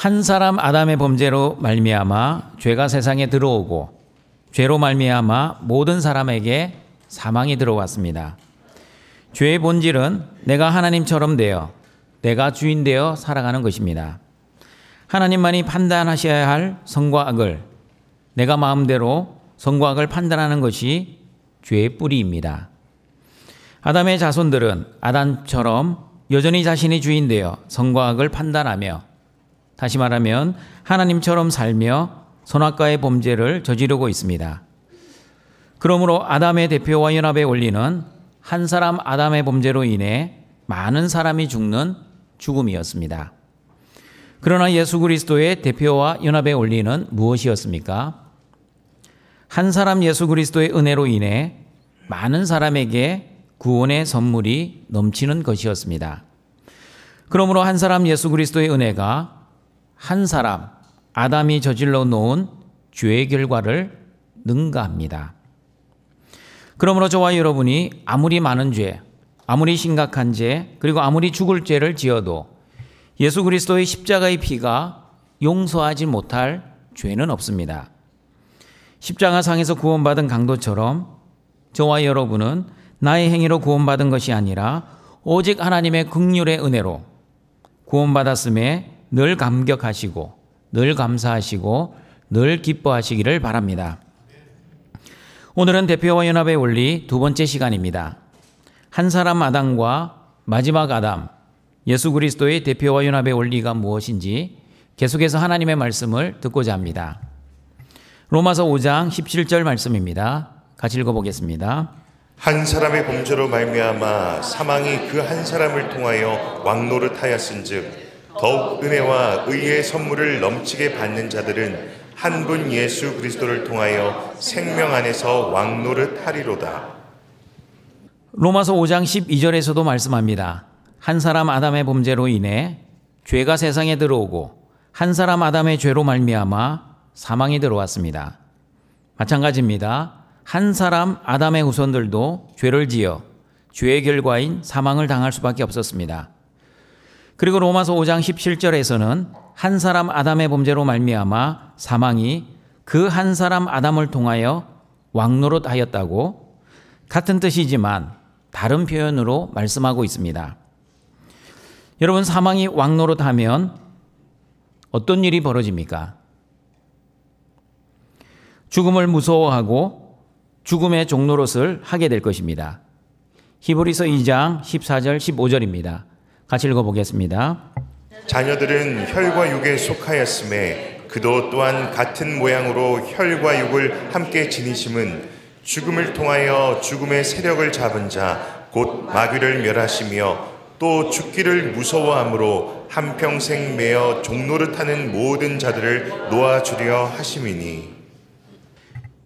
한 사람 아담의 범죄로 말미암아 죄가 세상에 들어오고 죄로 말미암아 모든 사람에게 사망이 들어왔습니다. 죄의 본질은 내가 하나님처럼 되어 내가 주인 되어 살아가는 것입니다. 하나님만이 판단하셔야 할 선과 악을 내가 마음대로 선과 악을 판단하는 것이 죄의 뿌리입니다. 아담의 자손들은 아담처럼 여전히 자신이 주인 되어 선과 악을 판단하며, 다시 말하면 하나님처럼 살며 선악과의 범죄를 저지르고 있습니다. 그러므로 아담의 대표와 연합의 원리는 한 사람 아담의 범죄로 인해 많은 사람이 죽는 죽음이었습니다. 그러나 예수 그리스도의 대표와 연합의 원리는 무엇이었습니까? 한 사람 예수 그리스도의 은혜로 인해 많은 사람에게 구원의 선물이 넘치는 것이었습니다. 그러므로 한 사람 예수 그리스도의 은혜가 한 사람 아담이 저질러 놓은 죄의 결과를 능가합니다. 그러므로 저와 여러분이 아무리 많은 죄, 아무리 심각한 죄, 그리고 아무리 죽을 죄를 지어도 예수 그리스도의 십자가의 피가 용서하지 못할 죄는 없습니다. 십자가상에서 구원받은 강도처럼 저와 여러분은 나의 행위로 구원받은 것이 아니라 오직 하나님의 긍휼의 은혜로 구원받았음에 늘 감격하시고 늘 감사하시고 늘 기뻐하시기를 바랍니다. 오늘은 대표와 연합의 원리 두 번째 시간입니다. 한 사람 아담과 마지막 아담, 예수 그리스도의 대표와 연합의 원리가 무엇인지 계속해서 하나님의 말씀을 듣고자 합니다. 로마서 5장 17절 말씀입니다. 같이 읽어보겠습니다. 한 사람의 범죄로 말미암아 사망이 그 한 사람을 통하여 왕노릇하였은즉 더욱 은혜와 의의 선물을 넘치게 받는 자들은 한 분 예수 그리스도를 통하여 생명 안에서 왕노릇하리로다. 로마서 5장 12절에서도 말씀합니다. 한 사람 아담의 범죄로 인해 죄가 세상에 들어오고 한 사람 아담의 죄로 말미암아 사망이 들어왔습니다. 마찬가지입니다. 한 사람 아담의 후손들도 죄를 지어 죄의 결과인 사망을 당할 수밖에 없었습니다. 그리고 로마서 5장 17절에서는 한 사람 아담의 범죄로 말미암아 사망이 그 한 사람 아담을 통하여 왕노릇하였다고 같은 뜻이지만 다른 표현으로 말씀하고 있습니다. 여러분, 사망이 왕노릇하면 어떤 일이 벌어집니까? 죽음을 무서워하고 죽음의 종노릇을 하게 될 것입니다. 히브리서 2장 14절 15절입니다. 같이 읽어보겠습니다. 자녀들은 혈과 육에 속하였음에 그도 또한 같은 모양으로 혈과 육을 함께 지니심은 죽음을 통하여 죽음의 세력을 잡은 자 곧 마귀를 멸하시며 또 죽기를 무서워함으로 한평생 매어 종노릇하는 모든 자들을 놓아주려 하심이니.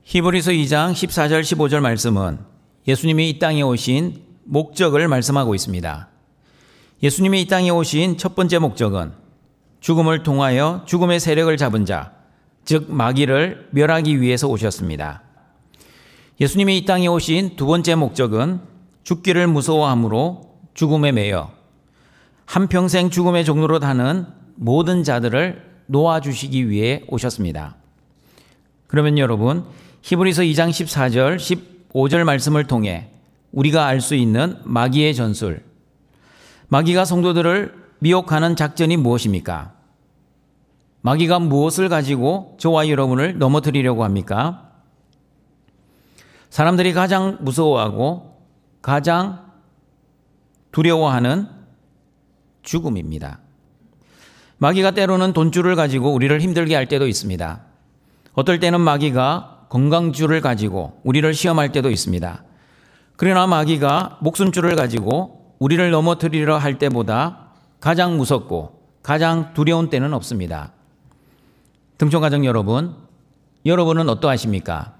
히브리서 2장 14절 15절 말씀은 예수님이 이 땅에 오신 목적을 말씀하고 있습니다. 예수님이 이 땅에 오신 첫 번째 목적은 죽음을 통하여 죽음의 세력을 잡은 자, 즉 마귀를 멸하기 위해서 오셨습니다. 예수님이 이 땅에 오신 두 번째 목적은 죽기를 무서워함으로 죽음에 매여 한평생 죽음의 종로로 다는 모든 자들을 놓아주시기 위해 오셨습니다. 그러면 여러분, 히브리서 2장 14절 15절 말씀을 통해 우리가 알 수 있는 마귀의 전술, 마귀가 성도들을 미혹하는 작전이 무엇입니까? 마귀가 무엇을 가지고 저와 여러분을 넘어뜨리려고 합니까? 사람들이 가장 무서워하고 가장 두려워하는 죽음입니다. 마귀가 때로는 돈줄을 가지고 우리를 힘들게 할 때도 있습니다. 어떨 때는 마귀가 건강줄을 가지고 우리를 시험할 때도 있습니다. 그러나 마귀가 목숨줄을 가지고 우리를 넘어뜨리려 할 때보다 가장 무섭고 가장 두려운 때는 없습니다. 등촌가족 여러분, 여러분은 어떠하십니까?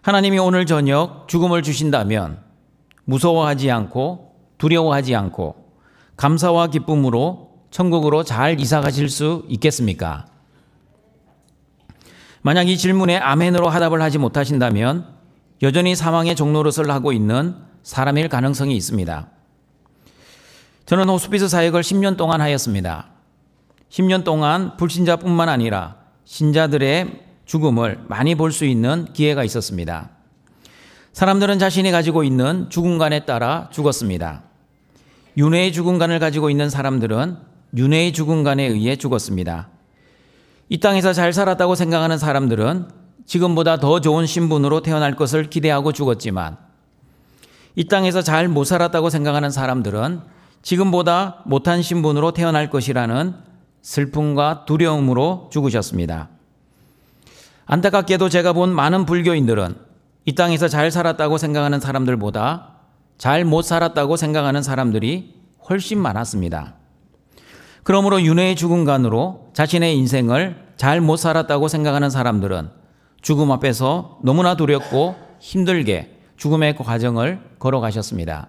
하나님이 오늘 저녁 죽음을 주신다면 무서워하지 않고 두려워하지 않고 감사와 기쁨으로 천국으로 잘 이사 가실 수 있겠습니까? 만약 이 질문에 아멘으로 화답을 하지 못하신다면 여전히 사망의 종노릇을 하고 있는 사람일 가능성이 있습니다. 저는 호스피스 사역을 10년 동안 하였습니다. 10년 동안 불신자뿐만 아니라 신자들의 죽음을 많이 볼 수 있는 기회가 있었습니다. 사람들은 자신이 가지고 있는 죽음관에 따라 죽었습니다. 윤회의 죽음관을 가지고 있는 사람들은 윤회의 죽음관에 의해 죽었습니다. 이 땅에서 잘 살았다고 생각하는 사람들은 지금보다 더 좋은 신분으로 태어날 것을 기대하고 죽었지만, 이 땅에서 잘 못 살았다고 생각하는 사람들은 지금보다 못한 신분으로 태어날 것이라는 슬픔과 두려움으로 죽으셨습니다. 안타깝게도 제가 본 많은 불교인들은 이 땅에서 잘 살았다고 생각하는 사람들보다 잘 못 살았다고 생각하는 사람들이 훨씬 많았습니다. 그러므로 윤회의 죽음관으로 자신의 인생을 잘 못 살았다고 생각하는 사람들은 죽음 앞에서 너무나 두렵고 힘들게 죽음의 과정을 걸어가셨습니다.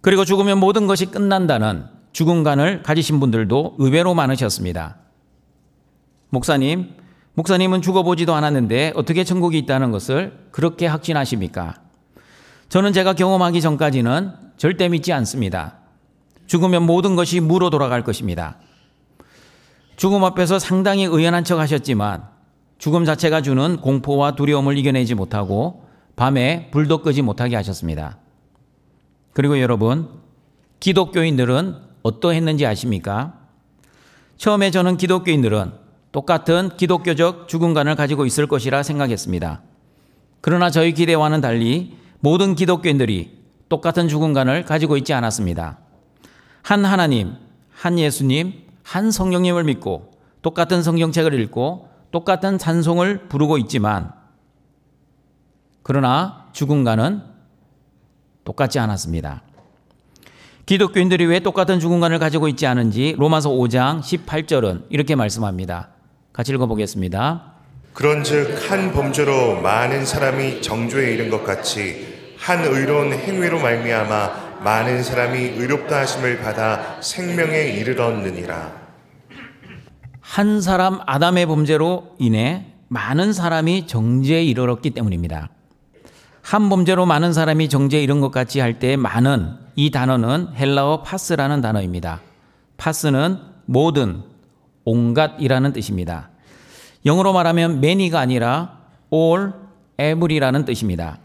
그리고 죽으면 모든 것이 끝난다는 죽음관을 가지신 분들도 의외로 많으셨습니다. 목사님은 죽어보지도 않았는데 어떻게 천국이 있다는 것을 그렇게 확신하십니까? 저는 제가 경험하기 전까지는 절대 믿지 않습니다. 죽으면 모든 것이 무로 돌아갈 것입니다. 죽음 앞에서 상당히 의연한 척 하셨지만 죽음 자체가 주는 공포와 두려움을 이겨내지 못하고 밤에 불도 끄지 못하게 하셨습니다. 그리고 여러분, 기독교인들은 어떠했는지 아십니까? 처음에 저는 기독교인들은 똑같은 기독교적 죽음관을 가지고 있을 것이라 생각했습니다. 그러나 저희 기대와는 달리 모든 기독교인들이 똑같은 죽음관을 가지고 있지 않았습니다. 한 하나님, 한 예수님, 한 성령님을 믿고 똑같은 성경책을 읽고 똑같은 찬송을 부르고 있지만, 그러나 죽음관은 똑같지 않았습니다. 기독교인들이 왜 똑같은 죽음관을 가지고 있지 않은지 로마서 5장 18절은 이렇게 말씀합니다. 같이 읽어보겠습니다. 그런즉 한 범죄로 많은 사람이 정죄에 이른 것 같이 한 의로운 행위로 말미암아 많은 사람이 의롭다 하심을 받아 생명에 이르렀느니라. 한 사람 아담의 범죄로 인해 많은 사람이 정죄에 이르렀기 때문입니다. 한 범죄로 많은 사람이 정죄에 이른 것 같이 할 때 많은, 이 단어는 헬라어 파스라는 단어입니다. 파스는 모든, 온갖이라는 뜻입니다. 영어로 말하면 many가 아니라 all, every라는 뜻입니다.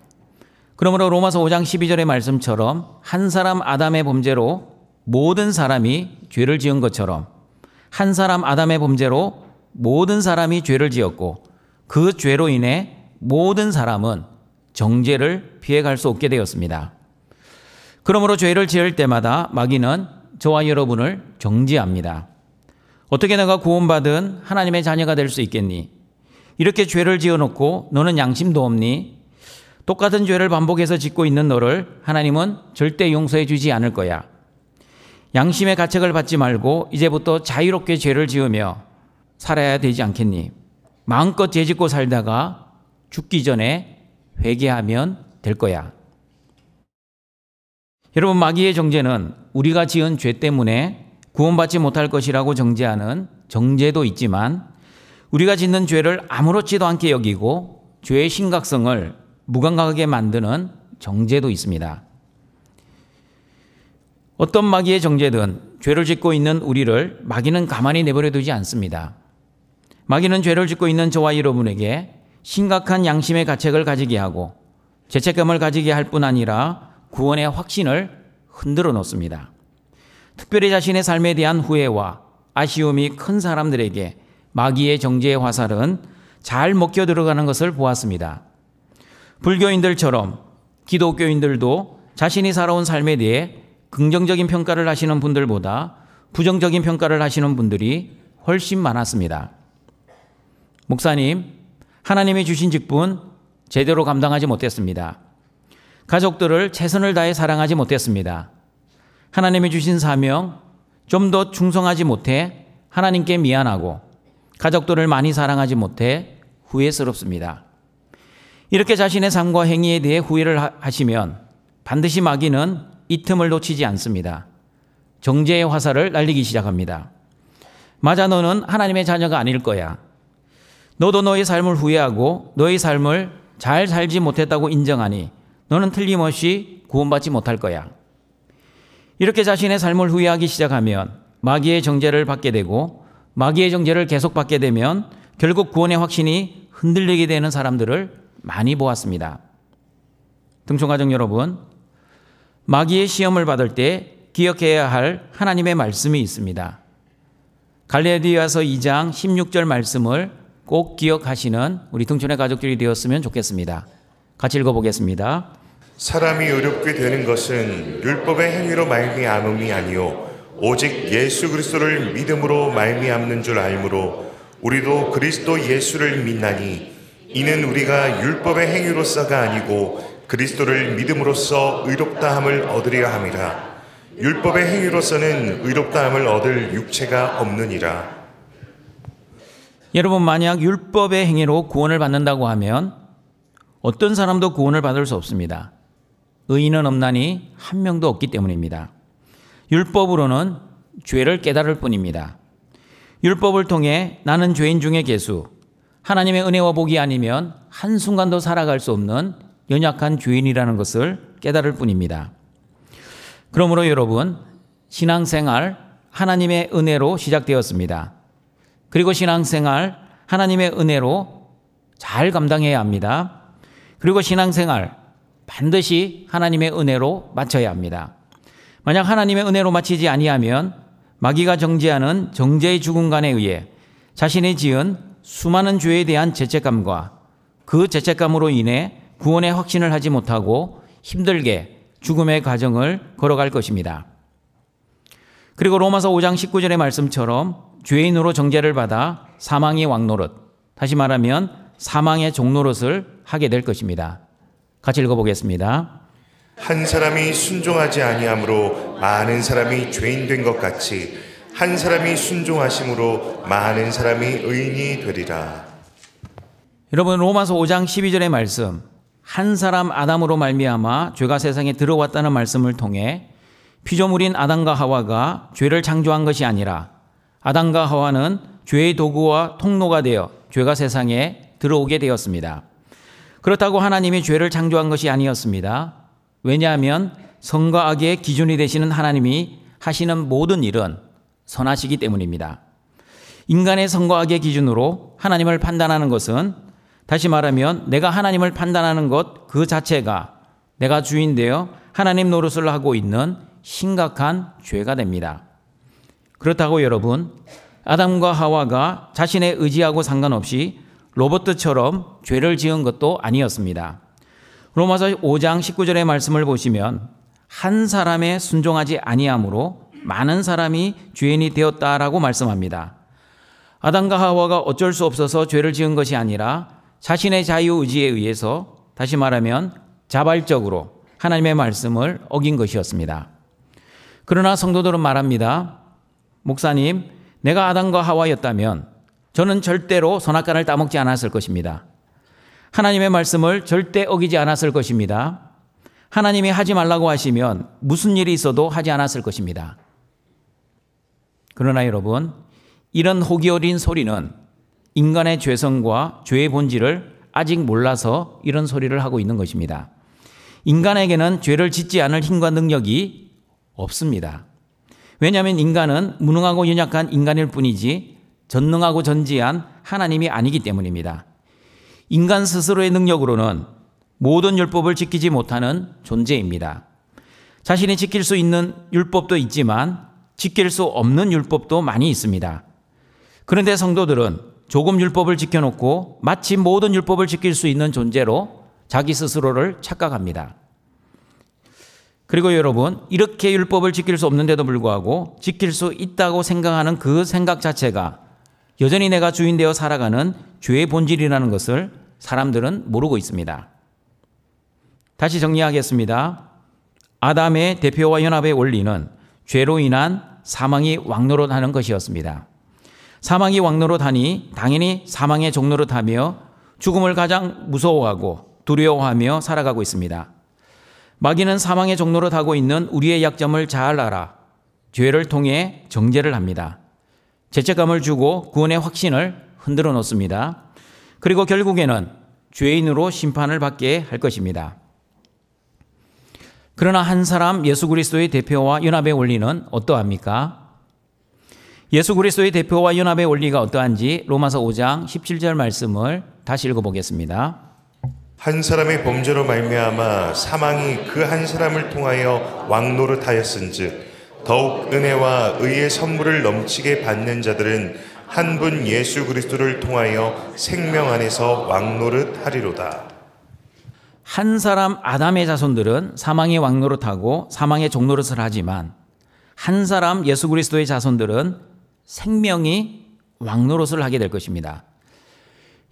그러므로 로마서 5장 12절의 말씀처럼 한 사람 아담의 범죄로 모든 사람이 죄를 지은 것처럼 한 사람 아담의 범죄로 모든 사람이 죄를 지었고 그 죄로 인해 모든 사람은 정죄를 피해갈 수 없게 되었습니다. 그러므로 죄를 지을 때마다 마귀는 저와 여러분을 정죄합니다. 어떻게 내가 구원받은 하나님의 자녀가 될 수 있겠니? 이렇게 죄를 지어놓고 너는 양심도 없니? 똑같은 죄를 반복해서 짓고 있는 너를 하나님은 절대 용서해 주지 않을 거야. 양심의 가책을 받지 말고 이제부터 자유롭게 죄를 지으며 살아야 되지 않겠니? 마음껏 죄 짓고 살다가 죽기 전에 회개하면 될 거야. 여러분, 마귀의 정죄는 우리가 지은 죄 때문에 구원받지 못할 것이라고 정죄하는 정죄도 있지만 우리가 짓는 죄를 아무렇지도 않게 여기고 죄의 심각성을 무감각하게 만드는 정죄도 있습니다. 어떤 마귀의 정죄든 죄를 짓고 있는 우리를 마귀는 가만히 내버려 두지 않습니다. 마귀는 죄를 짓고 있는 저와 여러분에게 심각한 양심의 가책을 가지게 하고 죄책감을 가지게 할 뿐 아니라 구원의 확신을 흔들어 놓습니다. 특별히 자신의 삶에 대한 후회와 아쉬움이 큰 사람들에게 마귀의 정죄의 화살은 잘 먹혀 들어가는 것을 보았습니다. 불교인들처럼 기독교인들도 자신이 살아온 삶에 대해 긍정적인 평가를 하시는 분들보다 부정적인 평가를 하시는 분들이 훨씬 많았습니다. 목사님, 하나님이 주신 직분 제대로 감당하지 못했습니다. 가족들을 최선을 다해 사랑하지 못했습니다. 하나님이 주신 사명 좀 더 충성하지 못해 하나님께 미안하고 가족들을 많이 사랑하지 못해 후회스럽습니다. 이렇게 자신의 삶과 행위에 대해 후회를 하시면 반드시 마귀는 이 틈을 놓치지 않습니다. 정죄의 화살을 날리기 시작합니다. 맞아, 너는 하나님의 자녀가 아닐 거야. 너도 너의 삶을 후회하고 너의 삶을 잘 살지 못했다고 인정하니 너는 틀림없이 구원받지 못할 거야. 이렇게 자신의 삶을 후회하기 시작하면 마귀의 정죄를 받게 되고 마귀의 정죄를 계속 받게 되면 결국 구원의 확신이 흔들리게 되는 사람들을 많이 보았습니다. 등촌가족 여러분, 마귀의 시험을 받을 때 기억해야 할 하나님의 말씀이 있습니다. 갈라디아서 2장 16절 말씀을 꼭 기억하시는 우리 등촌의 가족들이 되었으면 좋겠습니다. 같이 읽어보겠습니다. 사람이 의롭게 되는 것은 율법의 행위로 말미암음이 아니요 오직 예수 그리스도를 믿음으로 말미암는 줄 알므로 우리도 그리스도 예수를 믿나니 이는 우리가 율법의 행위로서가 아니고 그리스도를 믿음으로써 의롭다함을 얻으려 함이라. 율법의 행위로서는 의롭다함을 얻을 육체가 없느니라. 여러분, 만약 율법의 행위로 구원을 받는다고 하면 어떤 사람도 구원을 받을 수 없습니다. 의인은 없나니 한 명도 없기 때문입니다. 율법으로는 죄를 깨달을 뿐입니다. 율법을 통해 나는 죄인 중에 괴수, 하나님의 은혜와 복이 아니면 한순간도 살아갈 수 없는 연약한 죄인이라는 것을 깨달을 뿐입니다. 그러므로 여러분, 신앙생활 하나님의 은혜로 시작되었습니다. 그리고 신앙생활 하나님의 은혜로 잘 감당해야 합니다. 그리고 신앙생활 반드시 하나님의 은혜로 마쳐야 합니다. 만약 하나님의 은혜로 마치지 아니하면 마귀가 정죄하는 정죄의 죽음관에 의해 자신이 지은 수많은 죄에 대한 죄책감과 그 죄책감으로 인해 구원의 확신을 하지 못하고 힘들게 죽음의 과정을 걸어갈 것입니다. 그리고 로마서 5장 19절의 말씀처럼 죄인으로 정죄를 받아 사망의 왕노릇, 다시 말하면 사망의 종노릇을 하게 될 것입니다. 같이 읽어보겠습니다. 한 사람이 순종하지 아니함으로 많은 사람이 죄인 된 것 같이 한 사람이 순종하심으로 많은 사람이 의인이 되리라. 여러분, 로마서 5장 12절의 말씀, 한 사람 아담으로 말미암아 죄가 세상에 들어왔다는 말씀을 통해 피조물인 아담과 하와가 죄를 창조한 것이 아니라 아담과 하와는 죄의 도구와 통로가 되어 죄가 세상에 들어오게 되었습니다. 그렇다고 하나님이 죄를 창조한 것이 아니었습니다. 왜냐하면 선과 악의 기준이 되시는 하나님이 하시는 모든 일은 선하시기 때문입니다. 인간의 선과 악의 기준으로 하나님을 판단하는 것은, 다시 말하면 내가 하나님을 판단하는 것 그 자체가 내가 주인 되어 하나님 노릇을 하고 있는 심각한 죄가 됩니다. 그렇다고 여러분, 아담과 하와가 자신의 의지하고 상관없이 로봇처럼 죄를 지은 것도 아니었습니다. 로마서 5장 19절의 말씀을 보시면 한 사람의 순종하지 아니함으로 많은 사람이 죄인이 되었다라고 말씀합니다. 아담과 하와가 어쩔 수 없어서 죄를 지은 것이 아니라 자신의 자유의지에 의해서, 다시 말하면 자발적으로 하나님의 말씀을 어긴 것이었습니다. 그러나 성도들은 말합니다. 목사님, 내가 아담과 하와였다면 저는 절대로 선악과를 따먹지 않았을 것입니다. 하나님의 말씀을 절대 어기지 않았을 것입니다. 하나님이 하지 말라고 하시면 무슨 일이 있어도 하지 않았을 것입니다. 그러나 여러분, 이런 호기 어린 소리는 인간의 죄성과 죄의 본질을 아직 몰라서 이런 소리를 하고 있는 것입니다. 인간에게는 죄를 짓지 않을 힘과 능력이 없습니다. 왜냐하면 인간은 무능하고 연약한 인간일 뿐이지 전능하고 전지한 하나님이 아니기 때문입니다. 인간 스스로의 능력으로는 모든 율법을 지키지 못하는 존재입니다. 자신이 지킬 수 있는 율법도 있지만 지킬 수 없는 율법도 많이 있습니다. 그런데 성도들은 조금 율법을 지켜놓고 마치 모든 율법을 지킬 수 있는 존재로 자기 스스로를 착각합니다. 그리고 여러분, 이렇게 율법을 지킬 수 없는데도 불구하고 지킬 수 있다고 생각하는 그 생각 자체가 여전히 내가 주인 되어 살아가는 죄의 본질이라는 것을 사람들은 모르고 있습니다. 다시 정리하겠습니다. 아담의 대표와 연합의 원리는 죄로 인한 사망이 왕노릇하는 것이었습니다. 사망이 왕노릇하니 당연히 사망의 종노릇하며 죽음을 가장 무서워하고 두려워하며 살아가고 있습니다. 마귀는 사망의 종노릇하고 있는 우리의 약점을 잘 알아 죄를 통해 정죄를 합니다. 죄책감을 주고 구원의 확신을 흔들어 놓습니다. 그리고 결국에는 죄인으로 심판을 받게 할 것입니다. 그러나 한 사람 예수 그리스도의 대표와 연합의 원리는 어떠합니까? 예수 그리스도의 대표와 연합의 원리가 어떠한지 로마서 5장 17절 말씀을 다시 읽어보겠습니다. 한 사람의 범죄로 말미암아 사망이 그 한 사람을 통하여 왕노릇하였은즉 더욱 은혜와 의의 선물을 넘치게 받는 자들은 한 분 예수 그리스도를 통하여 생명 안에서 왕노릇하리로다. 한 사람 아담의 자손들은 사망의 왕노릇하고 사망의 종노릇을 하지만 한 사람 예수 그리스도의 자손들은 생명이 왕노릇을 하게 될 것입니다.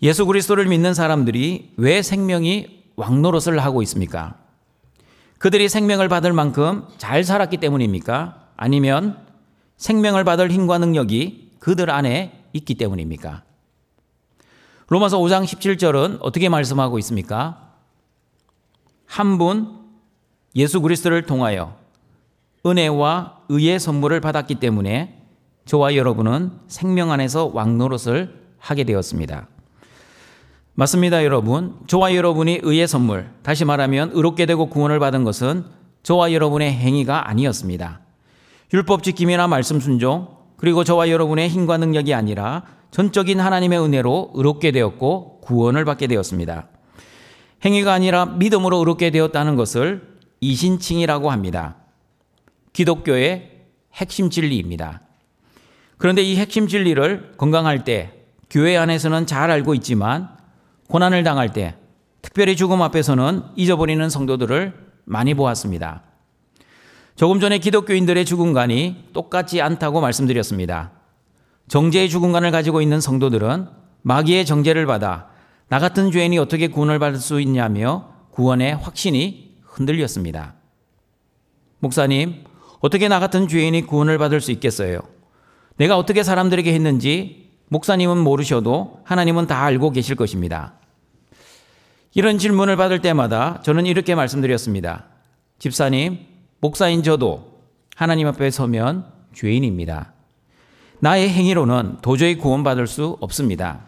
예수 그리스도를 믿는 사람들이 왜 생명이 왕노릇을 하고 있습니까? 그들이 생명을 받을 만큼 잘 살았기 때문입니까? 아니면 생명을 받을 힘과 능력이 그들 안에 있기 때문입니까? 로마서 5장 17절은 어떻게 말씀하고 있습니까? 한 분 예수 그리스도를 통하여 은혜와 의의 선물을 받았기 때문에 저와 여러분은 생명 안에서 왕노릇을 하게 되었습니다. 맞습니다, 여러분. 저와 여러분이 의의 선물, 다시 말하면 의롭게 되고 구원을 받은 것은 저와 여러분의 행위가 아니었습니다. 율법 지킴이나 말씀 순종, 그리고 저와 여러분의 힘과 능력이 아니라 전적인 하나님의 은혜로 의롭게 되었고 구원을 받게 되었습니다. 행위가 아니라 믿음으로 의롭게 되었다는 것을 이신칭이라고 합니다. 기독교의 핵심 진리입니다. 그런데 이 핵심 진리를 건강할 때, 교회 안에서는 잘 알고 있지만 고난을 당할 때, 특별히 죽음 앞에서는 잊어버리는 성도들을 많이 보았습니다. 조금 전에 기독교인들의 죽음관이 똑같지 않다고 말씀드렸습니다. 정죄의 죽음관을 가지고 있는 성도들은 마귀의 정죄를 받아 나 같은 죄인이 어떻게 구원을 받을 수 있냐며 구원의 확신이 흔들렸습니다. 목사님, 어떻게 나 같은 죄인이 구원을 받을 수 있겠어요? 내가 어떻게 사람들에게 했는지 목사님은 모르셔도 하나님은 다 알고 계실 것입니다. 이런 질문을 받을 때마다 저는 이렇게 말씀드렸습니다. 집사님, 목사인 저도 하나님 앞에 서면 죄인입니다. 나의 행위로는 도저히 구원받을 수 없습니다.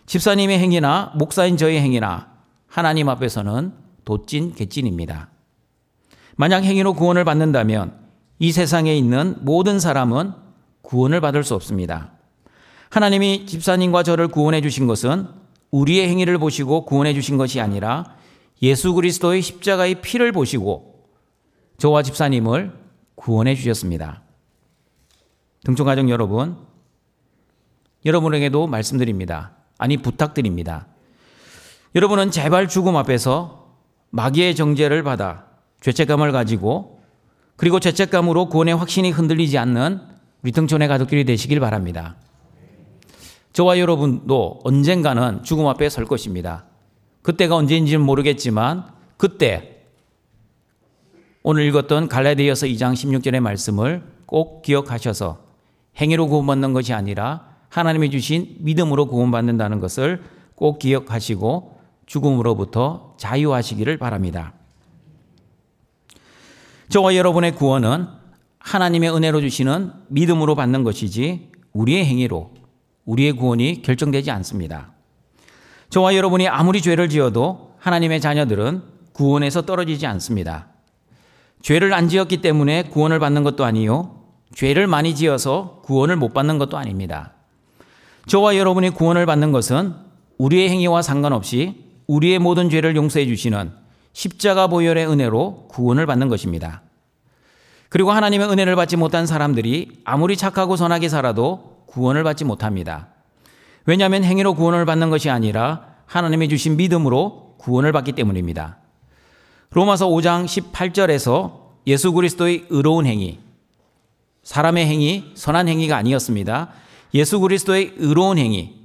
집사님의 행위나 목사인 저의 행위나 하나님 앞에서는 도찐 개찐입니다. 만약 행위로 구원을 받는다면 이 세상에 있는 모든 사람은 구원을 받을 수 없습니다. 하나님이 집사님과 저를 구원해 주신 것은 우리의 행위를 보시고 구원해 주신 것이 아니라 예수 그리스도의 십자가의 피를 보시고 저와 집사님을 구원해 주셨습니다. 등촌가족 여러분, 여러분에게도 말씀드립니다. 아니, 부탁드립니다. 여러분은 제발 죽음 앞에서 마귀의 정죄를 받아 죄책감을 가지고 그리고 죄책감으로 구원의 확신이 흔들리지 않는 우리 등촌의 가족들이 되시길 바랍니다. 저와 여러분도 언젠가는 죽음 앞에 설 것입니다. 그때가 언제인지는 모르겠지만 그때 오늘 읽었던 갈라디아서 2장 16절의 말씀을 꼭 기억하셔서 행위로 구원받는 것이 아니라 하나님이 주신 믿음으로 구원받는다는 것을 꼭 기억하시고 죽음으로부터 자유하시기를 바랍니다. 저와 여러분의 구원은 하나님의 은혜로 주시는 믿음으로 받는 것이지 우리의 행위로 우리의 구원이 결정되지 않습니다. 저와 여러분이 아무리 죄를 지어도 하나님의 자녀들은 구원에서 떨어지지 않습니다. 죄를 안 지었기 때문에 구원을 받는 것도 아니요, 죄를 많이 지어서 구원을 못 받는 것도 아닙니다. 저와 여러분이 구원을 받는 것은 우리의 행위와 상관없이 우리의 모든 죄를 용서해 주시는 십자가 보혈의 은혜로 구원을 받는 것입니다. 그리고 하나님의 은혜를 받지 못한 사람들이 아무리 착하고 선하게 살아도 구원을 받지 못합니다. 왜냐하면 행위로 구원을 받는 것이 아니라 하나님이 주신 믿음으로 구원을 받기 때문입니다. 로마서 5장 18절에서 예수 그리스도의 의로운 행위, 사람의 행위, 선한 행위가 아니었습니다. 예수 그리스도의 의로운 행위,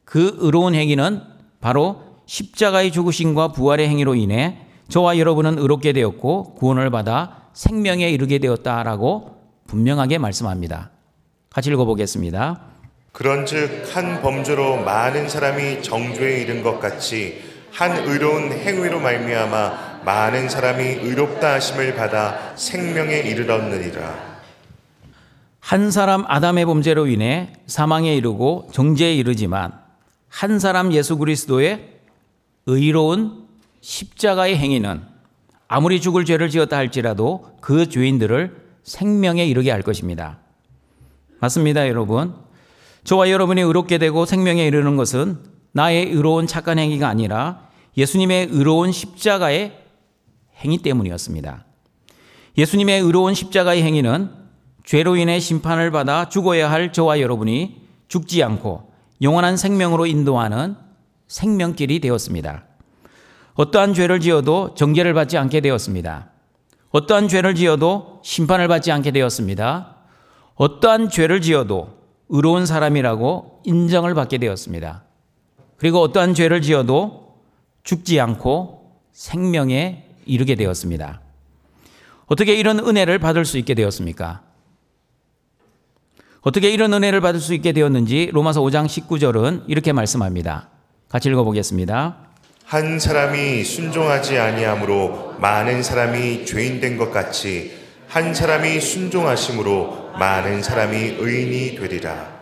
그 의로운 행위는 바로 십자가의 죽으심과 부활의 행위로 인해 저와 여러분은 의롭게 되었고 구원을 받아 생명에 이르게 되었다라고 분명하게 말씀합니다. 같이 읽어보겠습니다. 그런즉 한 범죄로 많은 사람이 정죄에 이른 것 같이 한 의로운 행위로 말미암아 많은 사람이 의롭다 하심을 받아 생명에 이르렀느니라. 한 사람 아담의 범죄로 인해 사망에 이르고 정죄에 이르지만 한 사람 예수 그리스도의 의로운 십자가의 행위는 아무리 죽을 죄를 지었다 할지라도 그 죄인들을 생명에 이르게 할 것입니다. 맞습니다, 여러분. 저와 여러분이 의롭게 되고 생명에 이르는 것은 나의 의로운 착한 행위가 아니라 예수님의 의로운 십자가의 행위 때문이었습니다. 예수님의 의로운 십자가의 행위는 죄로 인해 심판을 받아 죽어야 할 저와 여러분이 죽지 않고 영원한 생명으로 인도하는 생명길이 되었습니다. 어떠한 죄를 지어도 정죄를 받지 않게 되었습니다. 어떠한 죄를 지어도 심판을 받지 않게 되었습니다. 어떠한 죄를 지어도 의로운 사람이라고 인정을 받게 되었습니다. 그리고 어떠한 죄를 지어도 죽지 않고 생명에 이르게 되었습니다. 어떻게 이런 은혜를 받을 수 있게 되었습니까? 어떻게 이런 은혜를 받을 수 있게 되었는지 로마서 5장 19절은 이렇게 말씀합니다. 같이 읽어보겠습니다. 한 사람이 순종하지 아니함으로 많은 사람이 죄인 된 것 같이 한 사람이 순종하심으로 많은 사람이 의인이 되리라.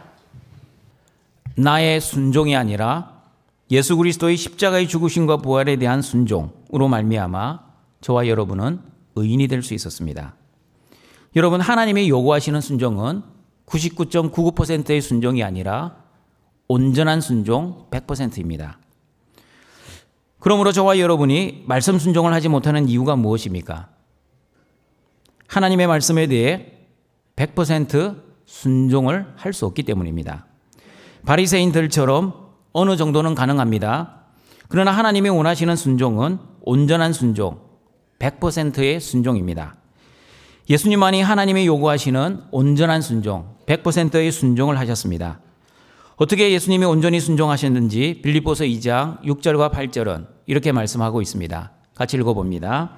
나의 순종이 아니라 예수 그리스도의 십자가의 죽으심과 부활에 대한 순종으로 말미암아 저와 여러분은 의인이 될 수 있었습니다. 여러분, 하나님이 요구하시는 순종은 99.99%의 순종이 아니라 온전한 순종 100%입니다. 그러므로 저와 여러분이 말씀 순종을 하지 못하는 이유가 무엇입니까? 하나님의 말씀에 대해 100% 순종을 할 수 없기 때문입니다. 바리새인들처럼 어느 정도는 가능합니다. 그러나 하나님이 원하시는 순종은 온전한 순종, 100%의 순종입니다. 예수님만이 하나님이 요구하시는 온전한 순종, 100%의 순종을 하셨습니다. 어떻게 예수님이 온전히 순종하셨는지 빌립보서 2장 6절과 8절은 이렇게 말씀하고 있습니다. 같이 읽어봅니다.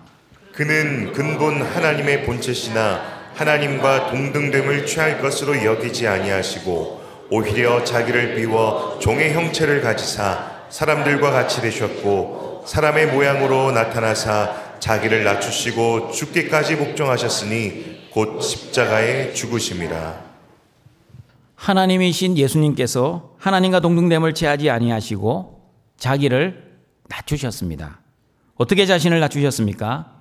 그는 근본 하나님의 본체시나 하나님과 동등됨을 취할 것으로 여기지 아니하시고 오히려 자기를 비워 종의 형체를 가지사 사람들과 같이 되셨고 사람의 모양으로 나타나사 자기를 낮추시고 죽기까지 복종하셨으니 곧 십자가에 죽으심이라. 하나님이신 예수님께서 하나님과 동등됨을 취하지 아니하시고 자기를 낮추셨습니다. 어떻게 자신을 낮추셨습니까?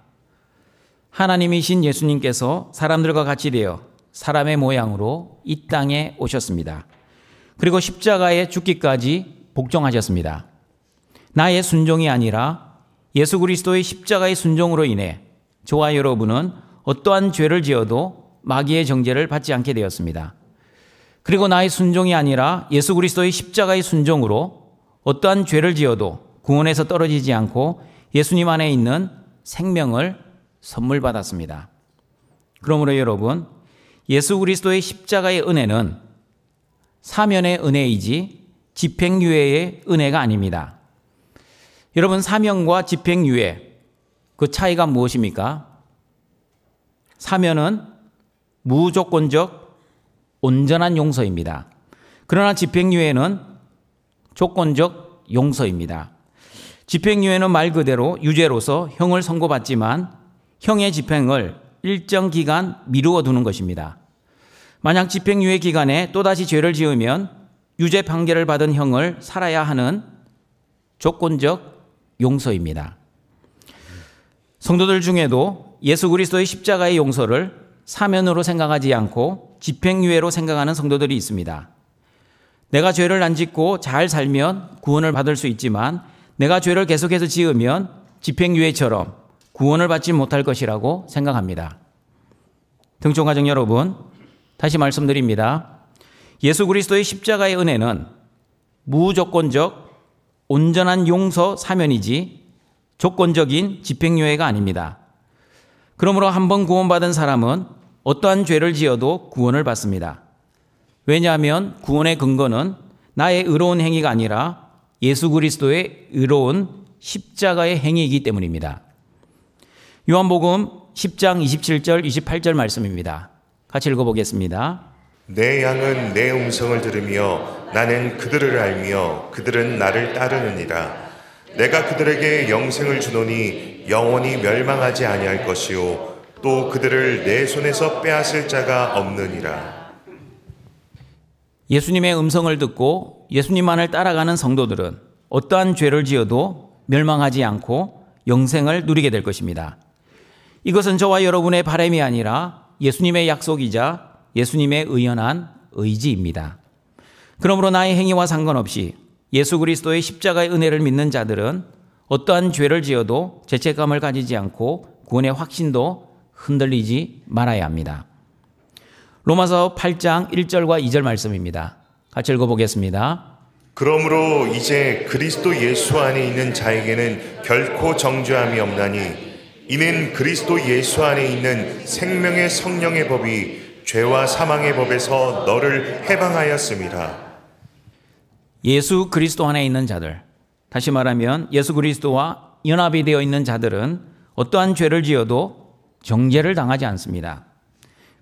하나님이신 예수님께서 사람들과 같이 되어 사람의 모양으로 이 땅에 오셨습니다. 그리고 십자가에 죽기까지 복종하셨습니다. 나의 순종이 아니라 예수 그리스도의 십자가의 순종으로 인해 저와 여러분은 어떠한 죄를 지어도 마귀의 정죄를 받지 않게 되었습니다. 그리고 나의 순종이 아니라 예수 그리스도의 십자가의 순종으로 어떠한 죄를 지어도 구원에서 떨어지지 않고 예수님 안에 있는 생명을 선물 받았습니다. 그러므로 여러분, 예수 그리스도의 십자가의 은혜는 사면의 은혜이지 집행유예의 은혜가 아닙니다. 여러분, 사면과 집행유예, 그 차이가 무엇입니까? 사면은 무조건적 온전한 용서입니다. 그러나 집행유예는 조건적 용서입니다. 집행유예는 말 그대로 유죄로서 형을 선고받지만 형의 집행을 일정 기간 미루어 두는 것입니다. 만약 집행유예 기간에 또다시 죄를 지으면 유죄 판결을 받은 형을 살아야 하는 조건적 용서입니다. 성도들 중에도 예수 그리스도의 십자가의 용서를 사면으로 생각하지 않고 집행유예로 생각하는 성도들이 있습니다. 내가 죄를 안 짓고 잘 살면 구원을 받을 수 있지만 내가 죄를 계속해서 지으면 집행유예처럼 구원을 받지 못할 것이라고 생각합니다. 등촌가정 여러분, 다시 말씀드립니다. 예수 그리스도의 십자가의 은혜는 무조건적 온전한 용서 사면이지 조건적인 집행유예가 아닙니다. 그러므로 한 번 구원받은 사람은 어떠한 죄를 지어도 구원을 받습니다. 왜냐하면 구원의 근거는 나의 의로운 행위가 아니라 예수 그리스도의 의로운 십자가의 행위이기 때문입니다. 요한복음 10장 27절 28절 말씀입니다. 같이 읽어보겠습니다. 내 양은 내 음성을 들으며 나는 그들을 알며 그들은 나를 따르느니라. 내가 그들에게 영생을 주노니 영원히 멸망하지 아니할 것이요 또 그들을 내 손에서 빼앗을 자가 없느니라. 예수님의 음성을 듣고 예수님만을 따라가는 성도들은 어떠한 죄를 지어도 멸망하지 않고 영생을 누리게 될 것입니다. 이것은 저와 여러분의 바람이 아니라 예수님의 약속이자 예수님의 의연한 의지입니다. 그러므로 나의 행위와 상관없이 예수 그리스도의 십자가의 은혜를 믿는 자들은 어떠한 죄를 지어도 죄책감을 가지지 않고 구원의 확신도 흔들리지 말아야 합니다. 로마서 8장 1절과 2절 말씀입니다. 같이 읽어보겠습니다. 그러므로 이제 그리스도 예수 안에 있는 자에게는 결코 정죄함이 없나니 이는 그리스도 예수 안에 있는 생명의 성령의 법이 죄와 사망의 법에서 너를 해방하였습니다. 예수 그리스도 안에 있는 자들, 다시 말하면 예수 그리스도와 연합이 되어 있는 자들은 어떠한 죄를 지어도 정죄를 당하지 않습니다.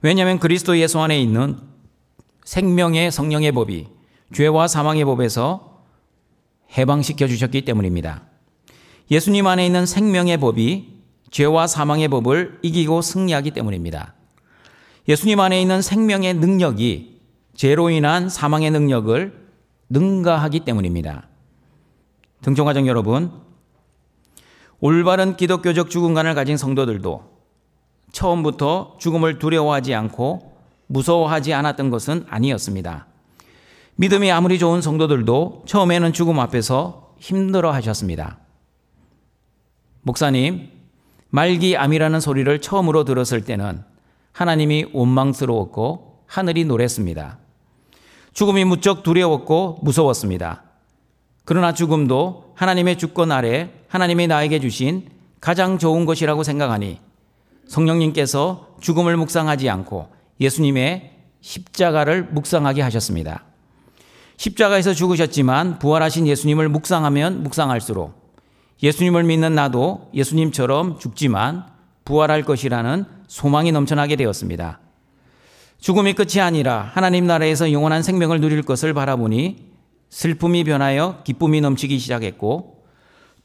왜냐하면 그리스도 예수 안에 있는 생명의 성령의 법이 죄와 사망의 법에서 해방시켜 주셨기 때문입니다. 예수님 안에 있는 생명의 법이 죄와 사망의 법을 이기고 승리하기 때문입니다. 예수님 안에 있는 생명의 능력이 죄로 인한 사망의 능력을 능가하기 때문입니다. 등촌가정 여러분, 올바른 기독교적 죽음관을 가진 성도들도 처음부터 죽음을 두려워하지 않고 무서워하지 않았던 것은 아니었습니다. 믿음이 아무리 좋은 성도들도 처음에는 죽음 앞에서 힘들어 하셨습니다. 목사님, 말기암이라는 소리를 처음으로 들었을 때는 하나님이 원망스러웠고 하늘이 노랬습니다. 죽음이 무척 두려웠고 무서웠습니다. 그러나 죽음도 하나님의 주권 아래 하나님이 나에게 주신 가장 좋은 것이라고 생각하니 성령님께서 죽음을 묵상하지 않고 예수님의 십자가를 묵상하게 하셨습니다. 십자가에서 죽으셨지만 부활하신 예수님을 묵상하면 묵상할수록 예수님을 믿는 나도 예수님처럼 죽지만 부활할 것이라는 소망이 넘쳐나게 되었습니다. 죽음이 끝이 아니라 하나님 나라에서 영원한 생명을 누릴 것을 바라보니 슬픔이 변하여 기쁨이 넘치기 시작했고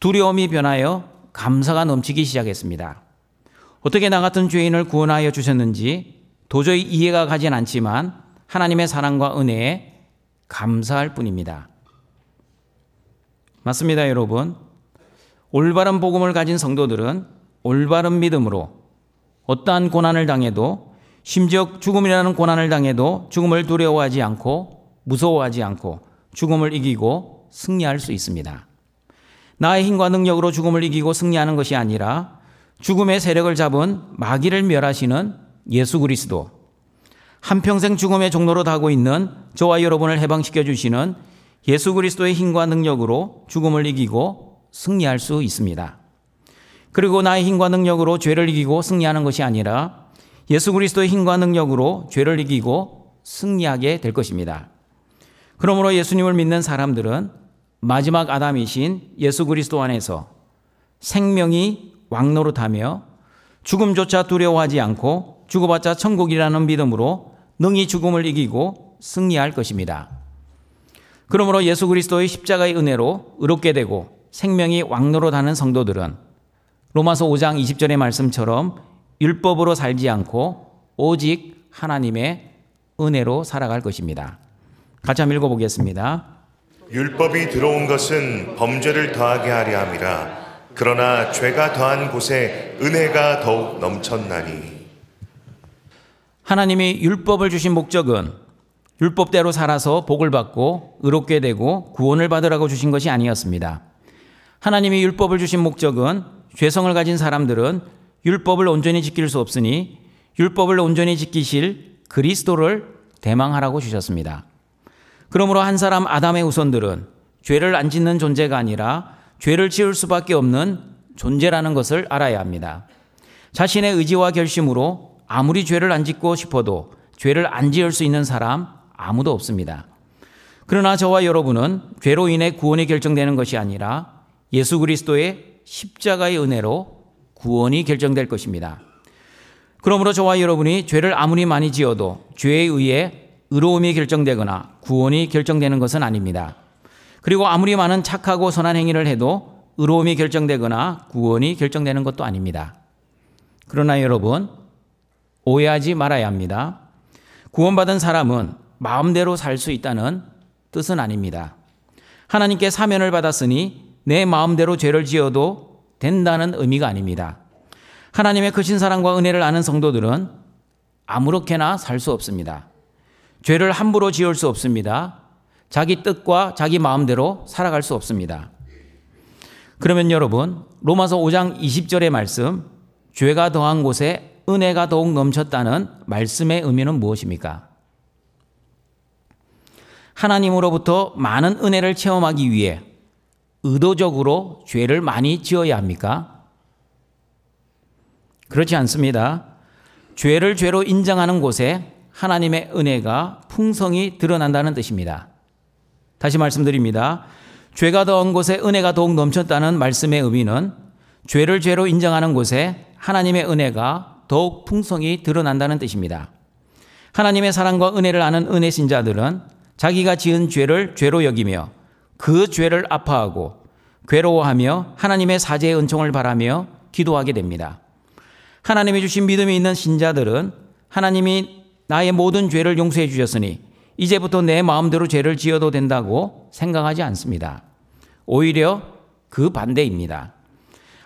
두려움이 변하여 감사가 넘치기 시작했습니다. 어떻게 나 같은 죄인을 구원하여 주셨는지 도저히 이해가 가진 않지만 하나님의 사랑과 은혜에 감사할 뿐입니다. 맞습니다, 여러분. 올바른 복음을 가진 성도들은 올바른 믿음으로 어떠한 고난을 당해도 심지어 죽음이라는 고난을 당해도 죽음을 두려워하지 않고 무서워하지 않고 죽음을 이기고 승리할 수 있습니다. 나의 힘과 능력으로 죽음을 이기고 승리하는 것이 아니라 죽음의 세력을 잡은 마귀를 멸하시는 예수 그리스도, 한평생 죽음의 종로로 가고 있는 저와 여러분을 해방시켜 주시는 예수 그리스도의 힘과 능력으로 죽음을 이기고 승리할 수 있습니다. 그리고 나의 힘과 능력으로 죄를 이기고 승리하는 것이 아니라 예수 그리스도의 힘과 능력으로 죄를 이기고 승리하게 될 것입니다. 그러므로 예수님을 믿는 사람들은 마지막 아담이신 예수 그리스도 안에서 생명이 왕노릇하며 죽음조차 두려워하지 않고 죽어봤자 천국이라는 믿음으로 능히 죽음을 이기고 승리할 것입니다. 그러므로 예수 그리스도의 십자가의 은혜로 의롭게 되고 생명이 왕노릇하는 성도들은 로마서 5장 20절의 말씀처럼 율법으로 살지 않고 오직 하나님의 은혜로 살아갈 것입니다. 같이 한번 읽어보겠습니다. 율법이 들어온 것은 범죄를 더하게 하려 함이라. 그러나 죄가 더한 곳에 은혜가 더욱 넘쳤나니. 하나님이 율법을 주신 목적은 율법대로 살아서 복을 받고 의롭게 되고 구원을 받으라고 주신 것이 아니었습니다. 하나님이 율법을 주신 목적은 죄성을 가진 사람들은 율법을 온전히 지킬 수 없으니 율법을 온전히 지키실 그리스도를 대망하라고 주셨습니다. 그러므로 한 사람 아담의 후손들은 죄를 안 짓는 존재가 아니라 죄를 지을 수밖에 없는 존재라는 것을 알아야 합니다. 자신의 의지와 결심으로 아무리 죄를 안 짓고 싶어도 죄를 안 지을 수 있는 사람 아무도 없습니다. 그러나 저와 여러분은 죄로 인해 구원이 결정되는 것이 아니라 예수 그리스도의 십자가의 은혜로 구원이 결정될 것입니다. 그러므로 저와 여러분이 죄를 아무리 많이 지어도 죄에 의해 의로움이 결정되거나 구원이 결정되는 것은 아닙니다. 그리고 아무리 많은 착하고 선한 행위를 해도 의로움이 결정되거나 구원이 결정되는 것도 아닙니다. 그러나 여러분, 오해하지 말아야 합니다. 구원받은 사람은 마음대로 살 수 있다는 뜻은 아닙니다. 하나님께 사면을 받았으니 내 마음대로 죄를 지어도 된다는 의미가 아닙니다. 하나님의 크신 사랑과 은혜를 아는 성도들은 아무렇게나 살 수 없습니다. 죄를 함부로 지을 수 없습니다. 자기 뜻과 자기 마음대로 살아갈 수 없습니다. 그러면 여러분, 로마서 5장 20절의 말씀, 죄가 더한 곳에 은혜가 더욱 넘쳤다는 말씀의 의미는 무엇입니까? 하나님으로부터 많은 은혜를 체험하기 위해 의도적으로 죄를 많이 지어야 합니까? 그렇지 않습니다. 죄를 죄로 인정하는 곳에 하나님의 은혜가 풍성히 드러난다는 뜻입니다. 다시 말씀드립니다. 죄가 더한 곳에 은혜가 더욱 넘쳤다는 말씀의 의미는 죄를 죄로 인정하는 곳에 하나님의 은혜가 더욱 풍성히 드러난다는 뜻입니다. 하나님의 사랑과 은혜를 아는 은혜 신자들은 자기가 지은 죄를 죄로 여기며 그 죄를 아파하고 괴로워하며 하나님의 사죄의 은총을 바라며 기도하게 됩니다. 하나님이 주신 믿음이 있는 신자들은 하나님이 나의 모든 죄를 용서해 주셨으니 이제부터 내 마음대로 죄를 지어도 된다고 생각하지 않습니다. 오히려 그 반대입니다.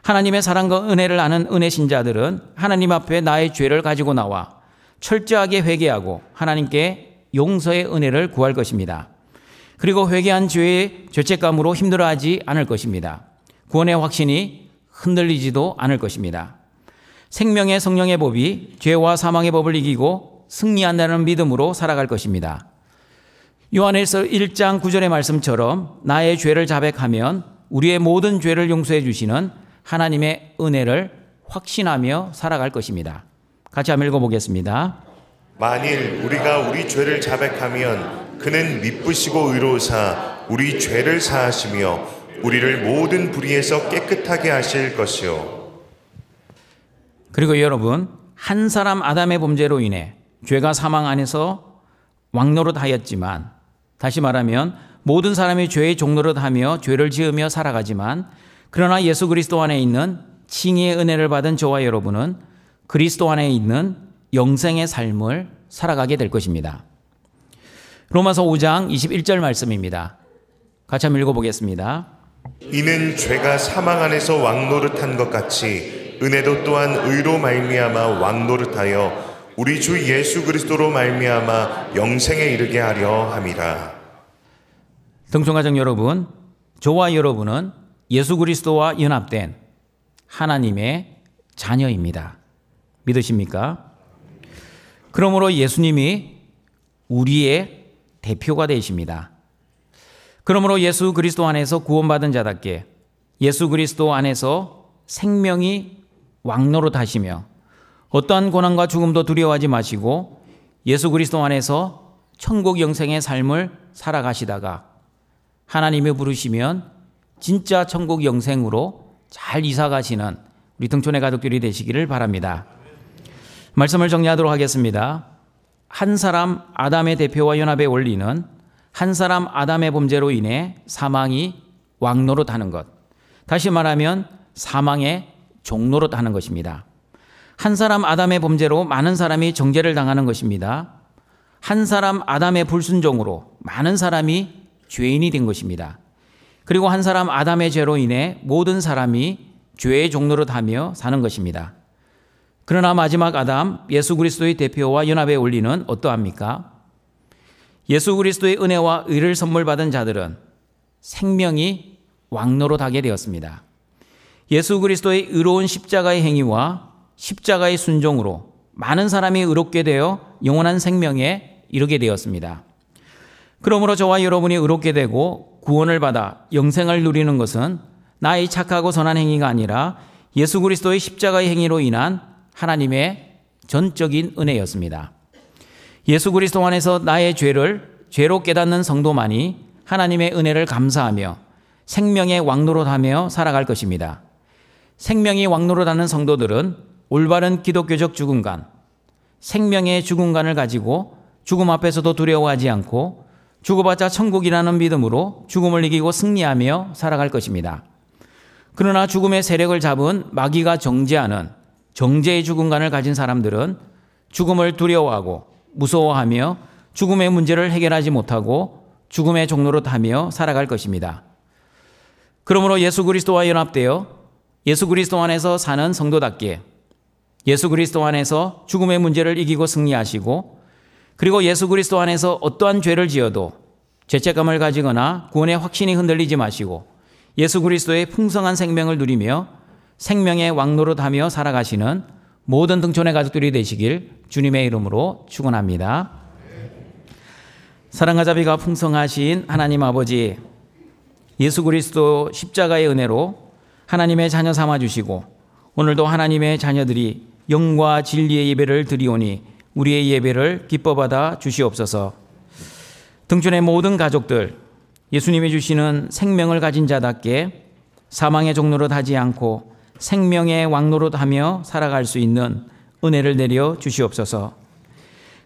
하나님의 사랑과 은혜를 아는 은혜 신자들은 하나님 앞에 나의 죄를 가지고 나와 철저하게 회개하고 하나님께 용서의 은혜를 구할 것입니다. 그리고 회개한 죄의 죄책감으로 힘들어하지 않을 것입니다. 구원의 확신이 흔들리지도 않을 것입니다. 생명의 성령의 법이 죄와 사망의 법을 이기고 승리한다는 믿음으로 살아갈 것입니다. 요한일서 1장 9절의 말씀처럼 나의 죄를 자백하면 우리의 모든 죄를 용서해 주시는 하나님의 은혜를 확신하며 살아갈 것입니다. 같이 한번 읽어보겠습니다. 만일 우리가 우리 죄를 자백하면 그는 미쁘시고 의로우사 우리 죄를 사하시며 우리를 모든 불의에서 깨끗하게 하실 것이요. 그리고 여러분, 한 사람 아담의 범죄로 인해 죄가 사망 안에서 왕노릇하였지만, 다시 말하면 모든 사람이 죄의 종노릇하며 죄를 지으며 살아가지만, 그러나 예수 그리스도 안에 있는 칭의의 은혜를 받은 저와 여러분은 그리스도 안에 있는 영생의 삶을 살아가게 될 것입니다. 로마서 5장 21절 말씀입니다. 같이 한번 읽어보겠습니다. 이는 죄가 사망 안에서 왕노릇한 것 같이 은혜도 또한 의로 말미암아 왕노릇하여 우리 주 예수 그리스도로 말미암아 영생에 이르게 하려 함이라. 등촌가족 여러분, 저와 여러분은 예수 그리스도와 연합된 하나님의 자녀입니다. 믿으십니까? 그러므로 예수님이 우리의 대표가 되십니다. 그러므로 예수 그리스도 안에서 구원받은 자답게 예수 그리스도 안에서 생명이 왕노릇하시며 어떠한 고난과 죽음도 두려워하지 마시고 예수 그리스도 안에서 천국 영생의 삶을 살아가시다가 하나님이 부르시면 진짜 천국 영생으로 잘 이사가시는 우리 등촌의 가족들이 되시기를 바랍니다. 말씀을 정리하도록 하겠습니다. 한 사람 아담의 대표와 연합의 원리는 한 사람 아담의 범죄로 인해 사망이 왕노릇하는 것, 다시 말하면 사망의 종노릇하는 것입니다. 한 사람 아담의 범죄로 많은 사람이 정죄를 당하는 것입니다. 한 사람 아담의 불순종으로 많은 사람이 죄인이 된 것입니다. 그리고 한 사람 아담의 죄로 인해 모든 사람이 죄의 종노릇하며 사는 것입니다. 그러나 마지막 아담 예수 그리스도의 대표와 연합의 원리는 어떠합니까? 예수 그리스도의 은혜와 의를 선물 받은 자들은 생명이 왕노릇하게 되었습니다. 예수 그리스도의 의로운 십자가의 행위와 십자가의 순종으로 많은 사람이 의롭게 되어 영원한 생명에 이르게 되었습니다. 그러므로 저와 여러분이 의롭게 되고 구원을 받아 영생을 누리는 것은 나의 착하고 선한 행위가 아니라 예수 그리스도의 십자가의 행위로 인한 하나님의 전적인 은혜였습니다. 예수 그리스도 안에서 나의 죄를 죄로 깨닫는 성도만이 하나님의 은혜를 감사하며 생명의 왕노릇하며 살아갈 것입니다. 생명이 왕노릇하는 성도들은 올바른 기독교적 죽음관, 생명의 죽음관을 가지고 죽음 앞에서도 두려워하지 않고 죽어봤자 천국이라는 믿음으로 죽음을 이기고 승리하며 살아갈 것입니다. 그러나 죽음의 세력을 잡은 마귀가 정죄하는 정죄의 죽음관을 가진 사람들은 죽음을 두려워하고 무서워하며 죽음의 문제를 해결하지 못하고 죽음의 종노릇하며 살아갈 것입니다. 그러므로 예수 그리스도와 연합되어 예수 그리스도 안에서 사는 성도답게 예수 그리스도 안에서 죽음의 문제를 이기고 승리하시고 그리고 예수 그리스도 안에서 어떠한 죄를 지어도 죄책감을 가지거나 구원의 확신이 흔들리지 마시고 예수 그리스도의 풍성한 생명을 누리며 생명의 왕노릇하며 살아가시는 모든 등촌의 가족들이 되시길 주님의 이름으로 축원합니다. 사랑과 자비가 풍성하신 하나님 아버지, 예수 그리스도 십자가의 은혜로 하나님의 자녀 삼아주시고 오늘도 하나님의 자녀들이 영과 진리의 예배를 드리오니 우리의 예배를 기뻐받아 주시옵소서. 등촌의 모든 가족들, 예수님이 주시는 생명을 가진 자답게 사망의 종노릇 하지 않고 생명의 왕노릇 하며 살아갈 수 있는 은혜를 내려 주시옵소서.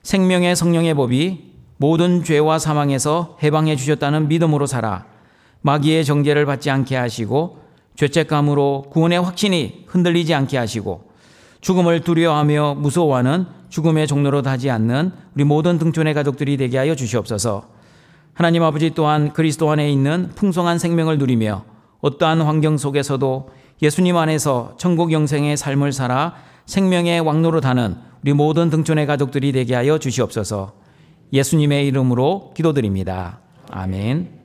생명의 성령의 법이 모든 죄와 사망에서 해방해 주셨다는 믿음으로 살아 마귀의 정죄를 받지 않게 하시고 죄책감으로 구원의 확신이 흔들리지 않게 하시고 죽음을 두려워하며 무서워하는 죽음의 종노릇 하지 않는 우리 모든 등촌의 가족들이 되게 하여 주시옵소서. 하나님 아버지 또한 그리스도 안에 있는 풍성한 생명을 누리며 어떠한 환경 속에서도 예수님 안에서 천국 영생의 삶을 살아 생명의 왕노릇하는 우리 모든 등촌의 가족들이 되게 하여 주시옵소서. 예수님의 이름으로 기도드립니다. 아멘.